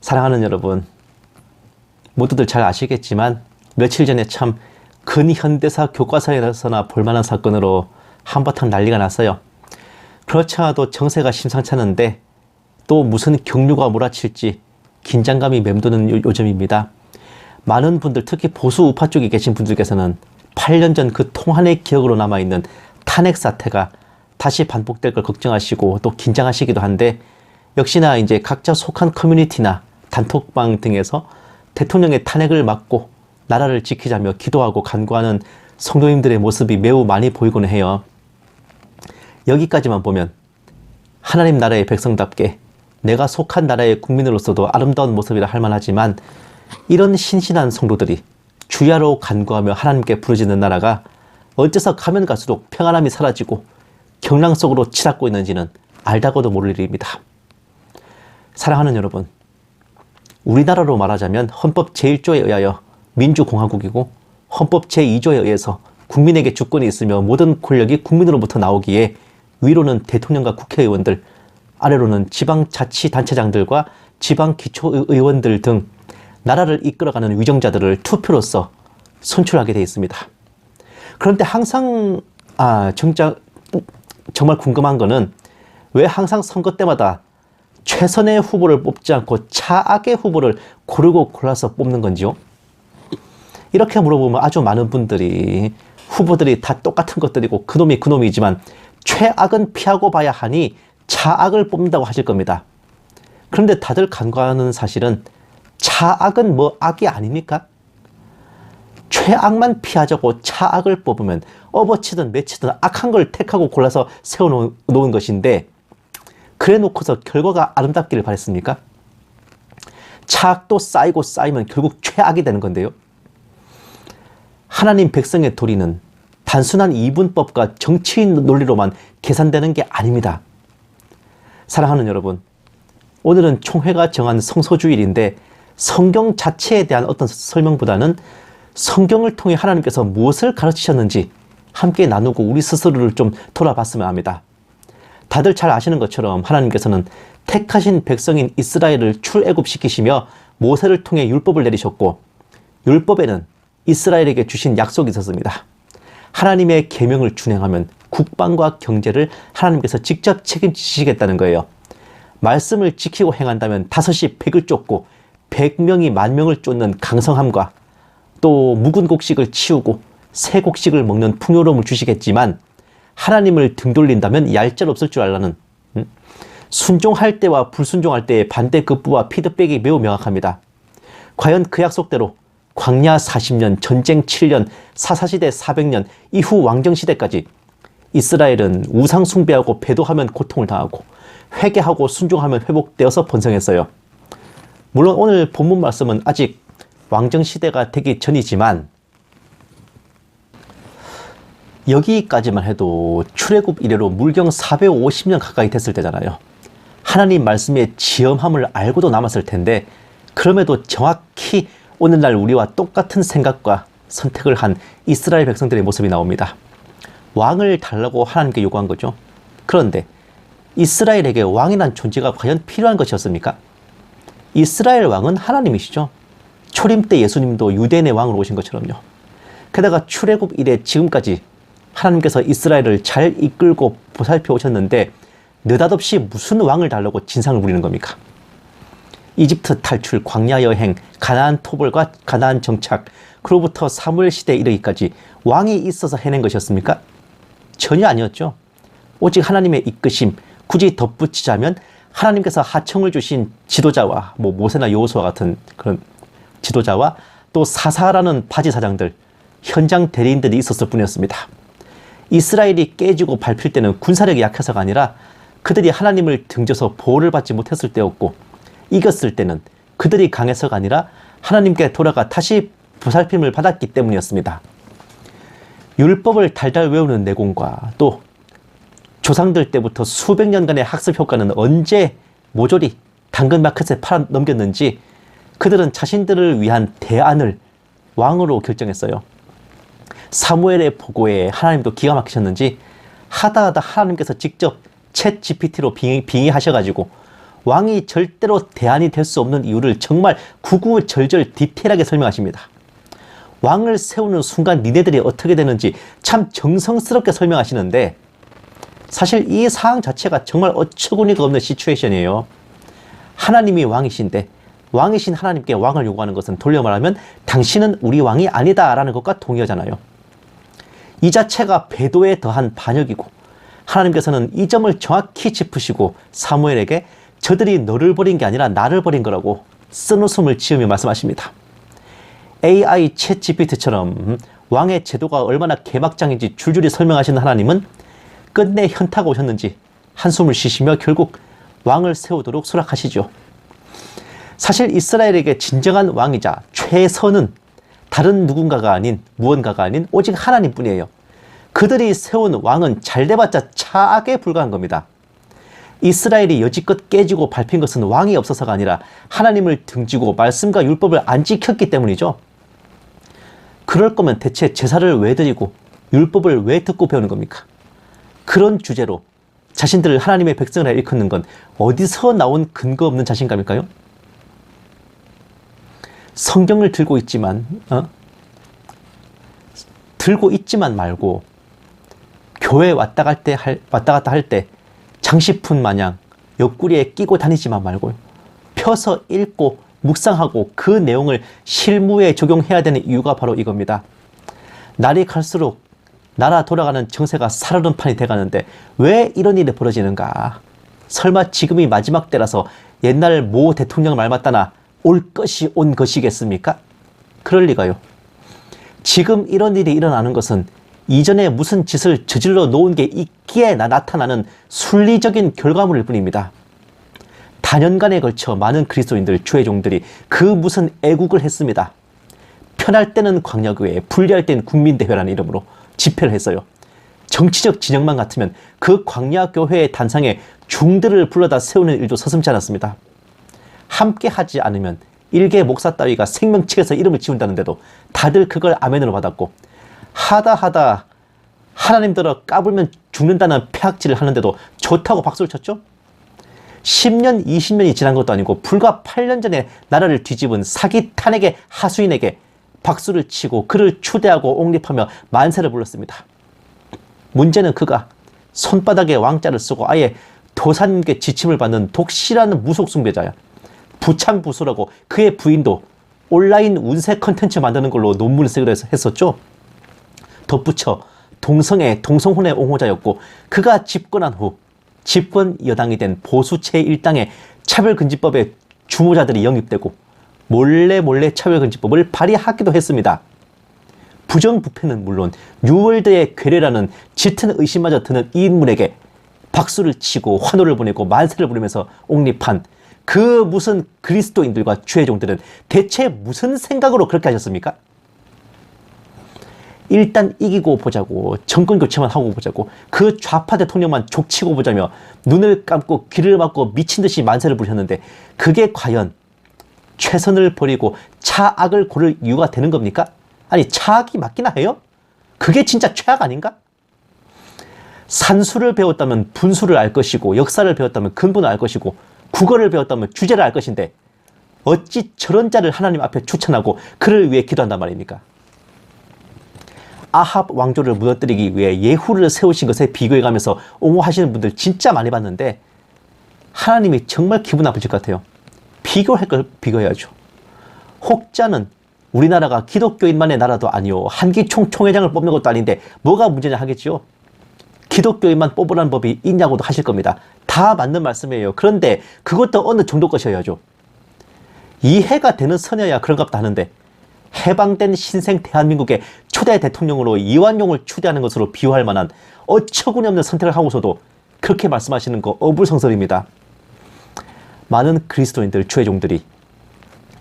사랑하는 여러분, 모두들 잘 아시겠지만 며칠 전에 참 근현대사 교과서에서나 볼만한 사건으로 한바탕 난리가 났어요. 그렇지 않아도 정세가 심상치 않은데 또 무슨 경류가 몰아칠지 긴장감이 맴도는 요즘입니다. 많은 분들, 특히 보수 우파 쪽에 계신 분들께서는 8년 전 그 통한의 기억으로 남아있는 탄핵 사태가 다시 반복될 걸 걱정하시고 또 긴장하시기도 한데, 역시나 이제 각자 속한 커뮤니티나 단톡방 등에서 대통령의 탄핵을 막고 나라를 지키자며 기도하고 간구하는 성도님들의 모습이 매우 많이 보이곤 해요. 여기까지만 보면 하나님 나라의 백성답게 내가 속한 나라의 국민으로서도 아름다운 모습이라 할 만하지만, 이런 신신한 성도들이 주야로 간구하며 하나님께 부르짖는 나라가 어째서 가면 갈수록 평안함이 사라지고 경랑 속으로 치닫고 있는지는 알다가도 모를 일입니다. 사랑하는 여러분, 우리나라로 말하자면 헌법 제1조에 의하여 민주공화국이고 헌법 제2조에 의해서 국민에게 주권이 있으며 모든 권력이 국민으로부터 나오기에 위로는 대통령과 국회의원들, 아래로는 지방자치단체장들과 지방기초의원들 등 나라를 이끌어가는 위정자들을 투표로서 선출하게 되어 있습니다. 그런데 항상 정말 궁금한 거는 왜 항상 선거 때마다 최선의 후보를 뽑지 않고 차악의 후보를 고르고 골라서 뽑는 건지요? 이렇게 물어보면 아주 많은 분들이 후보들이 다 똑같은 것들이고 그놈이 그놈이지만 최악은 피하고 봐야 하니 차악을 뽑는다고 하실 겁니다. 그런데 다들 간과하는 사실은 차악은 뭐 악이 아닙니까? 최악만 피하자고 차악을 뽑으면 업어치든 매치든 악한 걸 택하고 골라서 세워놓은 것인데, 그래 놓고서 결과가 아름답기를 바랬습니까? 차악도 쌓이고 쌓이면 결국 최악이 되는 건데요. 하나님 백성의 도리는 단순한 이분법과 정치인 논리로만 계산되는 게 아닙니다. 사랑하는 여러분, 오늘은 총회가 정한 성소주일인데 성경 자체에 대한 어떤 설명보다는 성경을 통해 하나님께서 무엇을 가르치셨는지 함께 나누고 우리 스스로를 좀 돌아봤으면 합니다. 다들 잘 아시는 것처럼 하나님께서는 택하신 백성인 이스라엘을 출애굽시키시며 모세를 통해 율법을 내리셨고, 율법에는 이스라엘에게 주신 약속이 있었습니다. 하나님의 계명을 준행하면 국방과 경제를 하나님께서 직접 책임지시겠다는 거예요. 말씀을 지키고 행한다면 5이 100을 쫓고 100명이 10,000명을 쫓는 강성함과 또 묵은 곡식을 치우고 새 곡식을 먹는 풍요로움을 주시겠지만, 하나님을 등돌린다면 얄짤없을 줄 알라는, 순종할 때와 불순종할 때의 반대급부와 피드백이 매우 명확합니다. 과연 그 약속대로 광야 40년, 전쟁 7년, 사사시대 400년, 이후 왕정시대까지 이스라엘은 우상 숭배하고 배도하면 고통을 당하고 회개하고 순종하면 회복되어서 번성했어요. 물론 오늘 본문 말씀은 아직 왕정시대가 되기 전이지만 여기까지만 해도 출애굽 이래로 물경 450년 가까이 됐을 때잖아요. 하나님 말씀의 지엄함을 알고도 남았을 텐데, 그럼에도 정확히 오늘날 우리와 똑같은 생각과 선택을 한 이스라엘 백성들의 모습이 나옵니다. 왕을 달라고 하나님께 요구한 거죠. 그런데 이스라엘에게 왕이란 존재가 과연 필요한 것이었습니까? 이스라엘 왕은 하나님이시죠. 초림 때 예수님도 유대인의 왕으로 오신 것처럼요. 게다가 출애굽 이래 지금까지 하나님께서 이스라엘을 잘 이끌고 보살펴 오셨는데 느닷없이 무슨 왕을 달라고 진상을 부리는 겁니까? 이집트 탈출, 광야 여행, 가나안 토벌과 가나안 정착, 그로부터 사무엘 시대에 이르기까지 왕이 있어서 해낸 것이었습니까? 전혀 아니었죠. 오직 하나님의 이끄심, 굳이 덧붙이자면 하나님께서 하청을 주신 지도자와 모세나 여호수아 같은 그런 지도자와 또 사사라는 바지 사장들, 현장 대리인들이 있었을 뿐이었습니다. 이스라엘이 깨지고 밟힐 때는 군사력이 약해서가 아니라 그들이 하나님을 등져서 보호를 받지 못했을 때였고, 이겼을 때는 그들이 강해서가 아니라 하나님께 돌아가 다시 보살핌을 받았기 때문이었습니다. 율법을 달달 외우는 내공과 또 조상들 때부터 수백 년간의 학습 효과는 언제 모조리 당근마켓에 팔아 넘겼는지 그들은 자신들을 위한 대안을 왕으로 결정했어요. 사무엘의 보고에 하나님도 기가 막히셨는지 하다하다 하나님께서 직접 챗 GPT로 빙의하셔가지고 왕이 절대로 대안이 될 수 없는 이유를 정말 구구절절 디테일하게 설명하십니다. 왕을 세우는 순간 니네들이 어떻게 되는지 참 정성스럽게 설명하시는데, 사실 이 사항 자체가 정말 어처구니가 없는 시츄에이션이에요. 하나님이 왕이신데 왕이신 하나님께 왕을 요구하는 것은 돌려 말하면 당신은 우리 왕이 아니다 라는 것과 동의하잖아요. 이 자체가 배도에 더한 반역이고, 하나님께서는 이 점을 정확히 짚으시고 사무엘에게 저들이 너를 버린 게 아니라 나를 버린 거라고 쓴웃음을 지으며 말씀하십니다. AI 챗 GPT처럼 왕의 제도가 얼마나 개막장인지 줄줄이 설명하시는 하나님은 끝내 현타가 오셨는지 한숨을 쉬시며 결국 왕을 세우도록 수락하시죠. 사실 이스라엘에게 진정한 왕이자 최선은 다른 누군가가 아닌 무언가가 아닌 오직 하나님뿐이에요. 그들이 세운 왕은 잘돼봤자 차악에 불과한 겁니다. 이스라엘이 여지껏 깨지고 밟힌 것은 왕이 없어서가 아니라 하나님을 등지고 말씀과 율법을 안 지켰기 때문이죠. 그럴 거면 대체 제사를 왜 드리고 율법을 왜 듣고 배우는 겁니까? 그런 주제로 자신들을 하나님의 백성이라 일컫는 건 어디서 나온 근거 없는 자신감일까요? 성경을 들고 있지만 말고 교회 왔다 갔다 할 때 장식품 마냥 옆구리에 끼고 다니지만 말고 펴서 읽고 묵상하고 그 내용을 실무에 적용해야 되는 이유가 바로 이겁니다. 날이 갈수록 나라 돌아가는 정세가 살얼음 판이 돼가는데 왜 이런 일이 벌어지는가? 설마 지금이 마지막 때라서 옛날 모 대통령 말 맞다나 올 것이 온 것이겠습니까? 그럴 리가요. 지금 이런 일이 일어나는 것은 이전에 무슨 짓을 저질러 놓은 게 있기에 나타나는 순리적인 결과물일 뿐입니다. 다년간에 걸쳐 많은 그리스도인들, 주의 종들이 그 무슨 애국을 했습니다. 편할 때는 광야교회, 불리할 때는 국민대회라는 이름으로 집회를 했어요. 정치적 진영만 같으면 그 광야교회의 단상에 중들을 불러다 세우는 일도 서슴지 않았습니다. 함께 하지 않으면 일개 목사 따위가 생명책에서 이름을 지운다는데도 다들 그걸 아멘으로 받았고, 하다 하나님들어 까불면 죽는다는 폐악질을 하는데도 좋다고 박수를 쳤죠. 10년, 20년이 지난 것도 아니고 불과 8년 전에 나라를 뒤집은 사기 탄핵의 하수인에게 박수를 치고 그를 추대하고 옹립하며 만세를 불렀습니다. 문제는 그가 손바닥에 왕자를 쓰고 아예 도산님께 지침을 받는 독실한 무속 숭배자야. 부창부수라고 그의 부인도 온라인 운세 컨텐츠 만드는 걸로 논문을 쓰기로 했었죠. 덧붙여 동성혼의 옹호자였고, 그가 집권한 후 집권 여당이 된 보수 제1당의 차별금지법에 주모자들이 영입되고 몰래 차별금지법을 발의하기도 했습니다. 부정부패는 물론 뉴월드의 괴뢰라는 짙은 의심마저 드는 이 인물에게 박수를 치고 환호를 보내고 만세를 부르면서 옹립한 그 무슨 그리스도인들과 주의 종들은 대체 무슨 생각으로 그렇게 하셨습니까? 일단 이기고 보자고, 정권 교체만 하고 보자고, 그 좌파 대통령만 족치고 보자며 눈을 감고 귀를 막고 미친 듯이 만세를 부르셨는데, 그게 과연 최선을 버리고 차악을 고를 이유가 되는 겁니까? 아니, 차악이 맞기나 해요? 그게 진짜 최악 아닌가? 산수를 배웠다면 분수를 알 것이고, 역사를 배웠다면 근본을 알 것이고, 국어를 배웠다면 주제를 알 것인데 어찌 저런 자를 하나님 앞에 추천하고 그를 위해 기도한단 말입니까? 아합 왕조를 무너뜨리기 위해 예후를 세우신 것에 비교해가면서 옹호하시는 분들 진짜 많이 봤는데, 하나님이 정말 기분 나쁘실 것 같아요. 비교할 걸 비교해야죠. 혹자는 우리나라가 기독교인만의 나라도 아니요, 한기총 총회장을 뽑는 것도 아닌데 뭐가 문제냐 하겠죠. 기독교인만 뽑으라는 법이 있냐고도 하실 겁니다. 다 맞는 말씀이에요. 그런데 그것도 어느 정도 것이어야죠. 이해가 되는 선여야 그런갑다 하는데, 해방된 신생 대한민국의 초대 대통령으로 이완용을 추대하는 것으로 비유할 만한 어처구니없는 선택을 하고서도 그렇게 말씀하시는 거 어불성설입니다. 많은 그리스도인들, 주의 종들이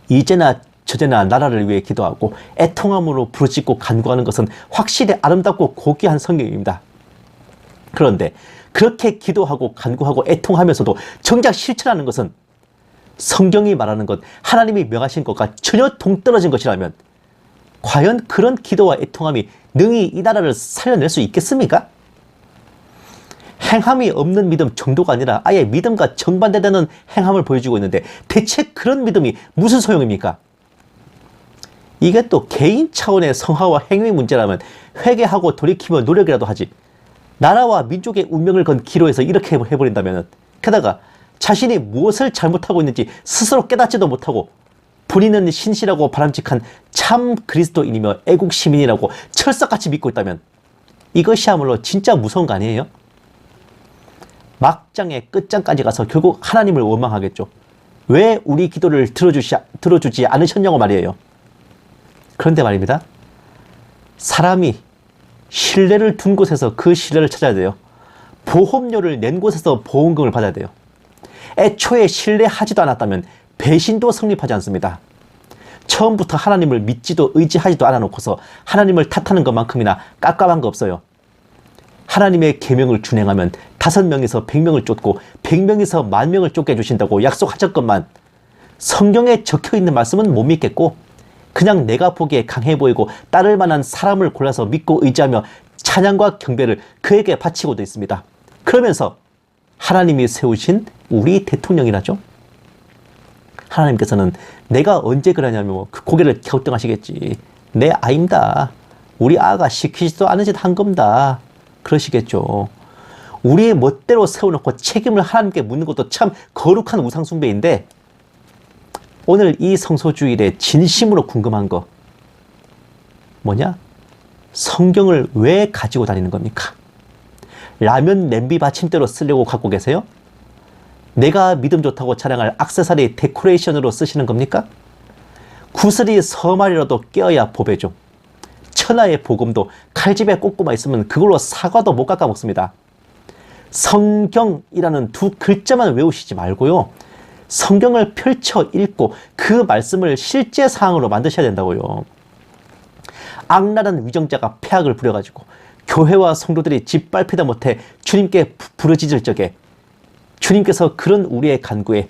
이제나 저제나 나라를 위해 기도하고 애통함으로 부르짖고 간구하는 것은 확실히 아름답고 고귀한 성경입니다. 그런데 그렇게 기도하고 간구하고 애통하면서도 정작 실천하는 것은 성경이 말하는 것, 하나님이 명하신 것과 전혀 동떨어진 것이라면 과연 그런 기도와 애통함이 능히 이 나라를 살려낼 수 있겠습니까? 행함이 없는 믿음 정도가 아니라 아예 믿음과 정반대되는 행함을 보여주고 있는데 대체 그런 믿음이 무슨 소용입니까? 이게 또 개인 차원의 성화와 행위 문제라면 회개하고 돌이키며 노력이라도 하지, 나라와 민족의 운명을 건 기로에서 이렇게 해버린다면, 게다가 자신이 무엇을 잘못하고 있는지 스스로 깨닫지도 못하고 본인은 신실하고 바람직한 참 그리스도인이며 애국 시민이라고 철석같이 믿고 있다면 이것이야말로 진짜 무서운 거 아니에요? 막장의 끝장까지 가서 결국 하나님을 원망하겠죠. 왜 우리 기도를 들어주지 않으셨냐고 말이에요. 그런데 말입니다. 사람이 신뢰를 둔 곳에서 그 신뢰를 찾아야 돼요. 보험료를 낸 곳에서 보험금을 받아야 돼요. 애초에 신뢰하지도 않았다면 배신도 성립하지 않습니다. 처음부터 하나님을 믿지도 의지하지도 않아놓고서 하나님을 탓하는 것만큼이나 깝깝한 거 없어요. 하나님의 계명을 준행하면 5명에서 100명을 쫓고 100명에서 10,000명을 쫓게 해주신다고 약속하셨건만 성경에 적혀있는 말씀은 못 믿겠고 그냥 내가 보기에 강해 보이고 따를 만한 사람을 골라서 믿고 의지하며 찬양과 경배를 그에게 바치고도 있습니다. 그러면서 하나님이 세우신 우리 대통령이라죠. 하나님께서는 내가 언제 그러냐면 그 고개를 갸우뚱하시겠지. 내 아입니다. 우리 아가 시키지도 않은 짓 한 겁니다. 그러시겠죠. 우리의 멋대로 세워놓고 책임을 하나님께 묻는 것도 참 거룩한 우상숭배인데, 오늘 이 성소주일에 진심으로 궁금한 거 뭐냐? 성경을 왜 가지고 다니는 겁니까? 라면 냄비 받침대로 쓰려고 갖고 계세요? 내가 믿음 좋다고 자랑할 액세서리 데코레이션으로 쓰시는 겁니까? 구슬이 서말이라도 껴야 보배죠. 천하의 복음도 칼집에 꽂고만 있으면 그걸로 사과도 못 깎아 먹습니다. 성경이라는 2 글자만 외우시지 말고요. 성경을 펼쳐 읽고 그 말씀을 실제 사항으로 만드셔야 된다고요. 악랄한 위정자가 폐악을 부려가지고 교회와 성도들이 짓밟히다 못해 주님께 부르짖을 적에 주님께서 그런 우리의 간구에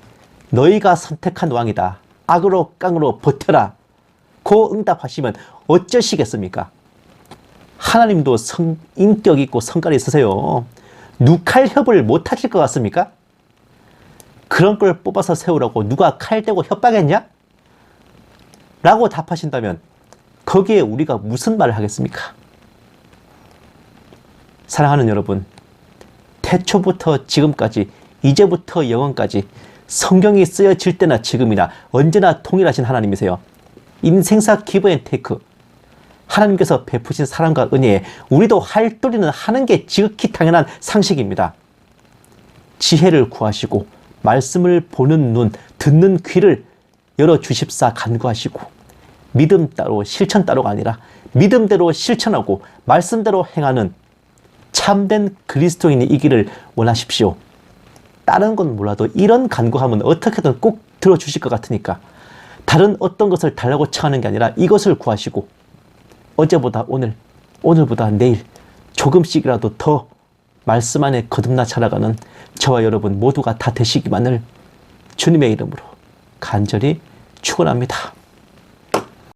너희가 선택한 왕이다. 악으로 깡으로 버텨라. 고 응답하시면 어쩌시겠습니까? 하나님도 인격 있고 성깔이 있으세요. 누칼협을 못 하실 것 같습니까? 그런 걸 뽑아서 세우라고 누가 칼 대고 협박했냐? 라고 답하신다면 거기에 우리가 무슨 말을 하겠습니까? 사랑하는 여러분, 태초부터 지금까지, 이제부터 영원까지 성경이 쓰여질 때나 지금이나 언제나 동일하신 하나님이세요. 인생사 기브 앤 테이크, 하나님께서 베푸신 사랑과 은혜에 우리도 할도리는 하는 게 지극히 당연한 상식입니다. 지혜를 구하시고 말씀을 보는 눈, 듣는 귀를 열어주십사 간구하시고 믿음 따로 실천 따로가 아니라 믿음대로 실천하고 말씀대로 행하는 참된 그리스도인이 이기를 원하십시오. 다른 건 몰라도 이런 간구하면 어떻게든 꼭 들어주실 것 같으니까 다른 어떤 것을 달라고 청하는 게 아니라 이것을 구하시고 어제보다 오늘, 오늘보다 내일 조금씩이라도 더 말씀 안에 거듭나 자라가는 저와 여러분 모두가 다 되시기만을 주님의 이름으로 간절히 축원합니다.